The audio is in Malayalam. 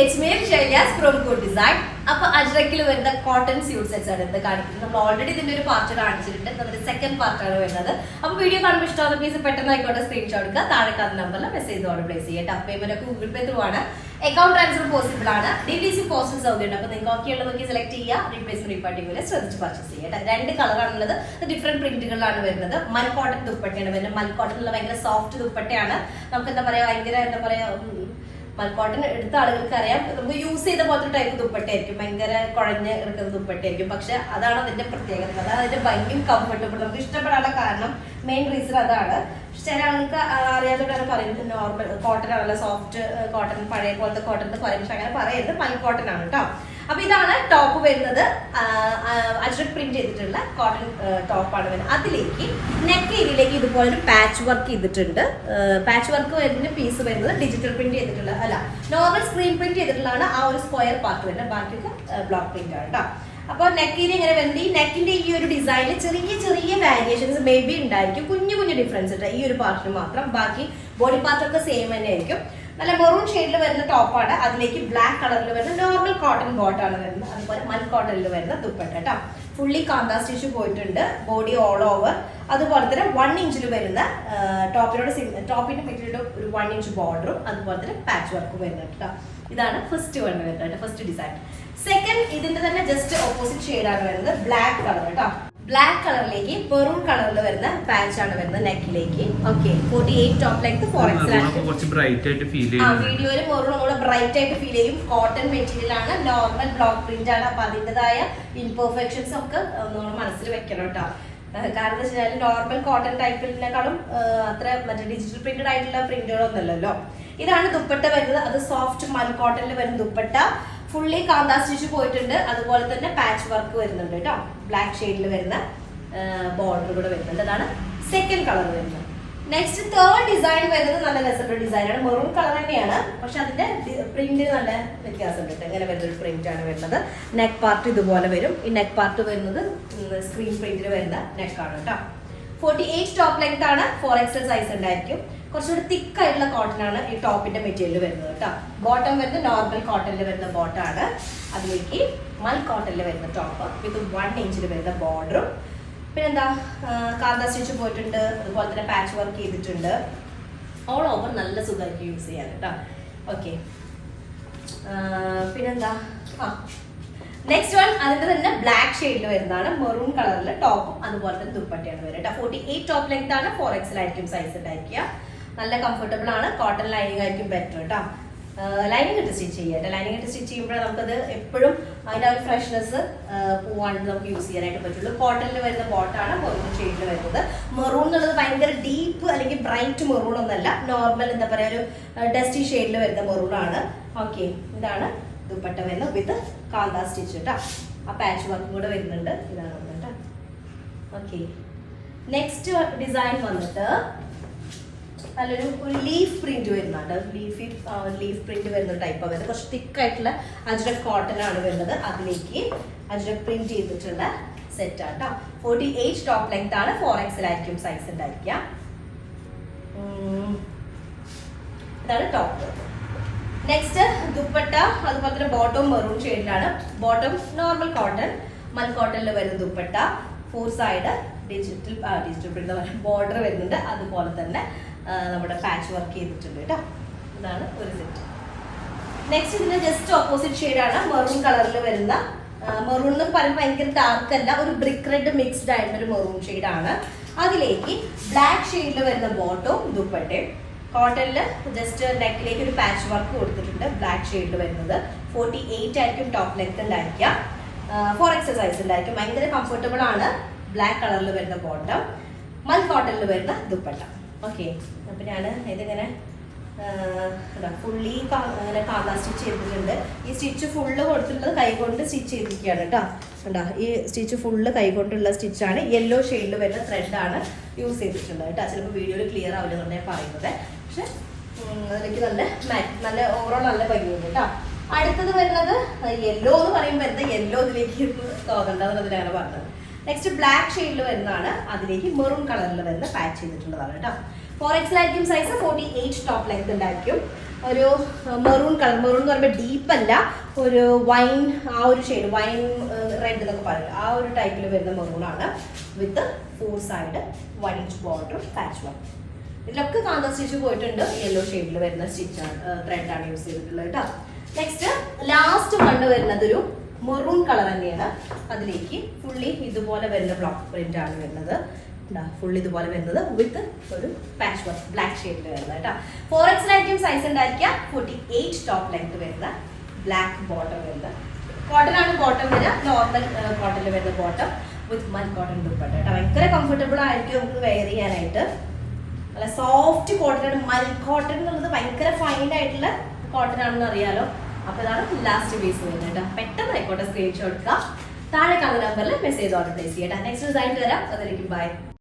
It's me Shailyas from Good Design. അപ്പോൾ അജ്രക്കിൽ വരുന്ന കോട്ടൺ സ്യൂട്ട് സെറ്റ്സ് ആണ് ഇത് കാണിക്കുന്നത്. നമ്മൾ ഓൾറെഡി ഇതിന്റെ ഒരു പാർട്ട് കാണിച്ചിട്ടുണ്ട്. നമ്മുടെ സെക്കൻഡ് പാർട്ടാണ് വരുന്നത്. അപ്പോൾ വീഡിയോ കാണുമ്പോൾ ഇഷ്ടമാകുന്ന പീസ് പെട്ടെന്ന് ആയിക്കോട്ടെ സ്ക്രീൻഷോട്ട് എടുക്കുക. താഴെ കാണുന്ന നമ്പറിൽ മെസ്സേജ് ഓർഡർ പ്ലേസ് ചെയ്യുക. പേയ്മെന്റ് ഒക്കെ ഗൂഗിൾ പേ ത്രൂ ആണ്. അക്കൗണ്ട് ട്രാൻസ്ഫർ പോസിബിൾ ആണ്. DTC പോസ്റ്റൽ സൗകര്യം ഉണ്ട്. അപ്പോൾ നിങ്ങൾക്ക് ഓക്കെ ഉള്ളത് നോക്കി സെലക്ട് ചെയ്യുക. റീപ്ലേസ്മെന്റ് റീഫണ്ടിംഗ് ശ്രദ്ധിച്ച് പർച്ചേസ് ചെയ്യുക. രണ്ട് കളറാണുള്ളത്. ഡിഫറെന്റ് പ്രിന്റുകളിലാണ് വരുന്നത്. മൽ കോട്ടൺ ദുപ്പട്ടയാണ് വരുന്നത്. മൽ കോട്ടണിലുള്ള ഭയങ്കര സോഫ്റ്റ് ദുപ്പട്ടയാണ്. നമുക്ക് എന്താ പറയാ ഭയങ്കര എന്താ പറയാ മൽക്കോട്ടൺ എടുത്ത ആളുകൾക്ക് അറിയാം. നമുക്ക് യൂസ് ചെയ്ത പോലത്തെ ടൈപ്പ് ദുപ്പട്ടയായിരിക്കും. ഭയങ്കര കുഴഞ്ഞ് എടുക്കുന്ന ദുപ്പട്ടയായിരിക്കും. പക്ഷെ അതാണ് അതിന്റെ പ്രത്യേകത. അതാണ് അതിന്റെ ഭയങ്കര കംഫർട്ടബിൾ. നമുക്ക് ഇഷ്ടപ്പെടാനുള്ള കാരണം മെയിൻ റീസൺ അതാണ്. ചില ആൾക്ക് അറിയാത്തവരാണ് പറയുന്നത് നോർമൽ കോട്ടൺ ആണല്ലോ, സോഫ്റ്റ് കോട്ടൺ, പഴയ പോലത്തെ കോട്ടൺ എന്ന് പറയും. പക്ഷെ അങ്ങനെ പറയരുത്, മൽക്കോട്ടൺ ആണ് കേട്ടോ. അപ്പൊ ഇതാണ് ടോപ്പ് വരുന്നത്. അജ്രക് പ്രിന്റ് ചെയ്തിട്ടുള്ള കോട്ടൺ ടോപ്പാണ് വരുന്നത്. അതിലേക്ക് നെക്ക് ഏരിയയിലേക്ക് ഇതുപോലെ ഒരു പാച്ച് വർക്ക് ചെയ്തിട്ടുണ്ട്. പാച്ച് വർക്ക് വരുന്ന പീസ് വരുന്നത് ഡിജിറ്റൽ പ്രിന്റ് ചെയ്തിട്ടുള്ള അല്ല, നോർമൽ സ്ക്രീൻ പ്രിന്റ് ചെയ്തിട്ടുള്ളതാണ് ആ ഒരു സ്ക്വയർ പാർട്ട് വരുന്നത്. ബാക്കിയൊക്കെ ബ്ലോക്ക് പ്രിന്റ് ആണ് കേട്ടോ. അപ്പോൾ നെക്ക് ഏരിയ ഇങ്ങനെ വരുന്നത്. ഈ നെക്കിന്റെ ഈ ഒരു ഡിസൈനിൽ ചെറിയ ചെറിയ വേരിയേഷൻസ് മേ ബി ഉണ്ടായിരിക്കും. കുഞ്ഞു കുഞ്ഞു ഡിഫറൻസ് ഉണ്ട് ഈ ഒരു പാർട്ടിന് മാത്രം. ബാക്കി ബോഡി പാർട്ടൊക്കെ സെയിം തന്നെ ആയിരിക്കും. നല്ല മെറൂൺ ഷെയ്ഡിൽ വരുന്ന ടോപ്പാണ്. അതിലേക്ക് ബ്ലാക്ക് കളറിൽ വരുന്ന നോർമൽ കോട്ടൺ ബോട്ടാണ് വരുന്നത്. അതുപോലെ മൽ കോട്ടണിൽ വരുന്ന ദുപ്പട്ട കേട്ടോ. ഫുള്ളി കാന്താ സ്റ്റിച്ച് പോയിട്ടുണ്ട്. Body all over. അതുപോലെ തന്നെ 1 ഇഞ്ചിൽ വരുന്ന ടോപ്പിന്റെ മെറ്റീരിയൽ ഒരു 1 ഇഞ്ച് ബോർഡറും അതുപോലെ തന്നെ പാച്ച് വർക്കും വരുന്നുണ്ട് കേട്ടോ. ഇതാണ് ഫസ്റ്റ് വൺ വരുന്നത്, ഫസ്റ്റ് ഡിസൈൻ. സെക്കൻഡ് ഇതിന്റെ തന്നെ ജസ്റ്റ് ഓപ്പോസിറ്റ് ഷെയ്ഡാണ് വരുന്നത്. ബ്ലാക്ക് കളർ കേട്ടോ. ബ്ലാക്ക് കളറിലേക്ക് മെറൂൺ കളറിൽ വരുന്ന പാച്ച് ആണ് വരുന്നത് നെക്കിലേക്ക്. ഓക്കെ, 48 ടോപ്പ് ലെങ്ത് 4XL വീഡിയോയിൽ മെറൂൺ കൂടെ ബ്രൈറ്റ് ആയിട്ട് ഫീൽ ചെയ്യും. കോട്ടൺ മെറ്റീരിയൽ ആണ്, നോർമൽ ബ്ലോക്ക് പ്രിന്റ് ആണ്. അപ്പൊ അതിൻ്റെതായ ഇൻപെർഫെക്ഷൻസ് ഒക്കെ നമ്മൾ മനസ്സിൽ വെക്കണം കേട്ടോ. കാരണം എന്താ വെച്ചാൽ നോർമൽ കോട്ടൺ ടൈപ്പിനെക്കാളും അത്ര മറ്റേ ഡിജിറ്റൽ പ്രിന്റഡ് ആയിട്ടുള്ള പ്രിന്റുകളൊന്നും അല്ലല്ലോ. ഇതാണ് ദുപ്പട്ട വരുന്നത്. അത് സോഫ്റ്റ് മൽ കോട്ടണിൽ വരുന്ന ദുപ്പട്ട. ഫുള്ളി കാന്താ സ്റ്റിച്ച് പോയിട്ടുണ്ട്. അതുപോലെ തന്നെ പാച്ച് വർക്ക് വരുന്നുണ്ട് കേട്ടോ. ബ്ലാക്ക് ഷെയ്ഡിൽ വരുന്ന ബോർഡർ കൂടെ വരുന്നുണ്ട്. അതാണ് സെക്കൻഡ് കളർ വരുന്നത്. നെക്സ്റ്റ് തേർഡ് ഡിസൈൻ വരുന്നത് നല്ല രസമുള്ള ഡിസൈനാണ്. മെറൂൺ കളർ തന്നെയാണ്, പക്ഷെ അതിന്റെ പ്രിന്റ് നല്ല വ്യത്യാസമുണ്ട്. ഇങ്ങനെ വരുന്നൊരു പ്രിന്റ് ആണ് വരുന്നത്. നെക്ക് പാർട്ട് ഇതുപോലെ വരും. ഈ നെക്ക് പാർട്ട് വരുന്നത് സ്ക്രീൻ പ്രിന്റിൽ വരുന്ന നെക്കാണ് കേട്ടോ. 48 ടോപ്പ് ലെങ്ത് ആണ്. 4XL സൈസ് ഉണ്ടായിരിക്കും. കുറച്ചുകൂടി തിക്ക് ആയിട്ടുള്ള കോട്ടൺ ആണ് ഈ ടോപ്പിന്റെ മെറ്റീരിയൽ വരുന്നത് കേട്ടോ. ബോട്ടം വരുന്നത് നോർമൽ കോട്ടണിൽ വരുന്ന ബോട്ടാണ്. അതിലേക്ക് മൽ കോട്ടണിൽ വരുന്ന ടോപ്പ് വിത്ത് 1 ഇഞ്ചിൽ വരുന്ന ബോർഡറും. പിന്നെന്താ കാന്താ സ്റ്റിച്ച് പോയിട്ടുണ്ട്. അതുപോലെ തന്നെ പാച്ച് വർക്ക് ചെയ്തിട്ടുണ്ട്. ഓൾ ഓവർ നല്ല സുഖമായിട്ട് യൂസ് ചെയ്യാൻ കേട്ടോ. ഓക്കെ, പിന്നെന്താ നെക്സ്റ്റ് വൺ അതിന്റെ തന്നെ ബ്ലാക്ക് ഷെയ്ഡിൽ വരുന്നതാണ്. മെറൂൺ കളറിൽ ടോപ്പും അതുപോലെ തന്നെ ദുപ്പട്ടയാണ് വരിക കേട്ടോ. 48 ടോപ്പ് ലെങ്ത് ആണ്. 4XL ആയിരിക്കും സൈസ് ഉണ്ടായിരിക്കുക. നല്ല കംഫർട്ടബിൾ ആണ്. കോട്ടൺ ലൈനിങ് ആയിരിക്കും ബെറ്റർ കേട്ടോ. ലൈനിങ് ഇട്ട് സ്റ്റിച്ച് ചെയ്യാം. ലൈനിങ് ഇട്ട് സ്റ്റിച്ച് ചെയ്യുമ്പോൾ നമുക്കത് എപ്പോഴും അതിൻ്റെ ഒരു ഫ്രഷ്നെസ് പോവാണ്ട് നമുക്ക് യൂസ് ചെയ്യാനായിട്ട് പറ്റുള്ളൂ. കോട്ടണിൽ വരുന്ന ബോട്ടാണ് മെറൂൺ ഷെയ്ഡിൽ വരുന്നത്. മെറൂൺ എന്നുള്ളത് ഭയങ്കര ഡീപ്പ് അല്ലെങ്കിൽ ബ്രൈറ്റ് മെറൂൺ ഒന്നല്ല, നോർമൽ എന്താ പറയുക ഒരു ഡസ്റ്റി ഷെയ്ഡിൽ വരുന്ന മെറൂൺ ആണ്. ഓക്കെ, ഇതാണ് ദുപ്പട്ട വരുന്നത് വിത്ത് കാന്താ സ്റ്റിച്ച് കേട്ടോ. ആ പാച്ച് വർക്കും കൂടെ വരുന്നുണ്ട്. ഇതാണ് കേട്ടോ. ഓക്കെ, നെക്സ്റ്റ് ഡിസൈൻ വന്നിട്ട് നല്ലൊരു ലീഫ് പ്രിന്റ് വരുന്നുണ്ട്. ലീഫ് പ്രിന്റ് വരുന്ന ടൈപ്പാണ് വരുന്നത്. കുറച്ച് തിക്കായിട്ടുള്ള അജ്രക് കോട്ടൺ ആണ് വരുന്നത്. അതിലേക്ക് അജ്രക് പ്രിന്റ് ചെയ്തിട്ടുള്ള സെറ്റ് ആട്ടോ. 48 ടോപ്പ് ലെങ്ത് ആണ്. 4XL ആയിരിക്കും സൈസ് ഉണ്ടായിരിക്കുക. ഇതാണ് ടോപ്പ്. നെക്സ്റ്റ് ദുപ്പട്ട അതുപോലെ തന്നെ ബോട്ടം മെറൂൺ ഷെയ്ഡിലാണ്. ബോട്ടം നോർമൽ കോട്ടൺ മൽ കോട്ടണിൽ വരുന്ന dupatta. 4 side digital print border വരുന്നുണ്ട്. അതുപോലെ തന്നെ നമ്മുടെ പാച്ച് വർക്ക് ചെയ്തിട്ടുണ്ട് കേട്ടോ. ഇതാണ് ഒരു സെറ്റ്. നെക്സ്റ്റ് ഇതിന്റെ ജസ്റ്റ് ഓപ്പോസിറ്റ് ഷെയ്ഡാണ്. മെറൂൺ കളറിൽ വരുന്ന മെറൂൺ എന്ന് പറയുമ്പോൾ ഭയങ്കര ഡാർക്ക് അല്ല, ഒരു ബ്രിക്ക് റെഡ് മിക്സ്ഡ് ആയിട്ടുള്ള ഒരു മെറൂൺ ഷെയ്ഡാണ്. അതിലേക്ക് ബ്ലാക്ക് ഷെയ്ഡിൽ വരുന്ന ബോട്ടവും ദുപ്പട്ടയും. കോട്ടണിൽ ജസ്റ്റ് നെക്കിലേക്ക് ഒരു പാച്ച് വർക്ക് കൊടുത്തിട്ടുണ്ട്. ബ്ലാക്ക് ഷെയ്ഡിൽ വരുന്നത്. 48 ആയിരിക്കും ടോപ്പ് ലെങ്ത് ഉണ്ടായിരിക്കുക. 4XL സൈസ് ഉണ്ടായിരിക്കും. ഭയങ്കര കംഫർട്ടബിൾ ആണ്. ബ്ലാക്ക് കളറിൽ വരുന്ന ബോട്ടം, മൽ കോട്ടണിൽ വരുന്ന ദുപ്പട്ട. ഓക്കെ, അപ്പം ഞാൻ ഇതിങ്ങനെ ഫുള്ളി അങ്ങനെ കാന്താ സ്റ്റിച്ച് ചെയ്തിട്ടുണ്ട്. ഈ സ്റ്റിച്ച് ഫുള്ള് കൊടുത്തിട്ടുള്ളത് കൈകൊണ്ട് സ്റ്റിച്ച് ചെയ്തിരിക്കുകയാണ് കേട്ടോ. കണ്ടോ, ഈ സ്റ്റിച്ച് ഫുള്ള് കൈകൊണ്ടുള്ള സ്റ്റിച്ചാണ്. യെല്ലോ ഷെയ്ഡിൽ വരുന്ന ത്രെഡാണ് യൂസ് ചെയ്തിട്ടുള്ളത് കേട്ടോ. ചിലപ്പോൾ വീഡിയോയിൽ ക്ലിയർ ആവില്ലെന്നാണ് ഞാൻ പറയുന്നത്. പക്ഷെ അതിലേക്ക് നല്ല ഓവറോൾ നല്ല ഭംഗിയുണ്ട് കേട്ടോ. അടുത്തത് വരുന്നത് യെല്ലോ എന്ന് പറയുമ്പോൾ എന്താ യെല്ലോ ഇതിലേക്ക് തോന്നേണ്ടതെന്നതിലാണ് പറഞ്ഞത്. നെക്സ്റ്റ് ബ്ലാക്ക് ഷെയ്ഡിൽ വരുന്നതാണ്. അതിലേക്ക് മെറൂൺ കളറിൽ വരുന്ന പാച്ച് ചെയ്തിട്ടുള്ളതാണ് കേട്ടോ. 4XL ആയിരിക്കും സൈസ്. 48 ടോപ്പ് ലെങ്ത് ഉണ്ടായിരിക്കും. ഒരു മെറൂൺ കളർ. മെറൂൺ എന്ന് പറയുമ്പോൾ ഡീപ്പല്ല, ഒരു വൈൻ, ആ ഒരു ഷെയ്ഡ്, വൈൻ റെഡ് എന്നൊക്കെ പറയും, ആ ഒരു ടൈപ്പിൽ വരുന്ന മെറൂണാണ്. വിത്ത് 4 side 1 inch border patch work. ഇതിലൊക്കെ കാന്ത സ്റ്റിച്ച് പോയിട്ടുണ്ട്. യെല്ലോ ഷെയ്ഡിൽ വരുന്ന സ്റ്റിച്ചാണ്, ത്രെഡാണ് യൂസ് ചെയ്തിട്ടുള്ളത് കേട്ടോ. നെക്സ്റ്റ് ലാസ്റ്റ് വണ്ണ് വരുന്നത് ഒരു മെറൂൺ കളർ തന്നെയാണ്. അതിലേക്ക് ഫുള്ളി ഇതുപോലെ വരുന്ന ബ്ലോക്ക് പ്രിന്റ് ആണ് വരുന്നത്. ഫുൾ ഇതുപോലെ വരുന്നത് വിത്ത് ഒരു പാച്ച് വർക്ക് ബ്ലാക്ക് ഷെയ്ഡിൽ വരുന്നത് കേട്ടോ. 4XL ആയിരിക്കും സൈസ് ഉണ്ടായിരിക്കുക. 48 ടോപ്പ് ലെങ്ത് വരുന്ന ബ്ലാക്ക് ബോട്ടം വരുന്ന കോട്ടൺ ആണ്. ബോട്ടം വരിക നോർമൽ കോട്ടണിൽ വരുന്ന ബോട്ടം വിത്ത് മൽ കോട്ടൺ ദുപ്പട്ട കേട്ടോ. ഭയങ്കര കംഫർട്ടബിൾ ആയിരിക്കും നമുക്ക് വെയർ ചെയ്യാനായിട്ട്. നല്ല സോഫ്റ്റ് കോട്ടൺ ആണ്. മൽ കോട്ടൺ എന്നുള്ളത് ഭയങ്കര ഫൈൻ ആയിട്ടുള്ള കോട്ടൺ ആണെന്ന് അറിയാലോ. അപ്പൊ ഇതാണ് ലാസ്റ്റ് പീസ് വരുന്നത് കേട്ടോ. പെട്ടെന്ന് ആയിക്കോട്ടെ സ്ക്രീൻഷോട്ട് എടുക്കുക. താഴെ കാണുന്ന നമ്പറിൽ മെസ്സേജ് ഓർഡർ പ്ലേസ് ചെയ്യട്ടെ. നെക്സ്റ്റ് ഡിസൈൻ വരാം. അതിലേക്ക് ബൈ.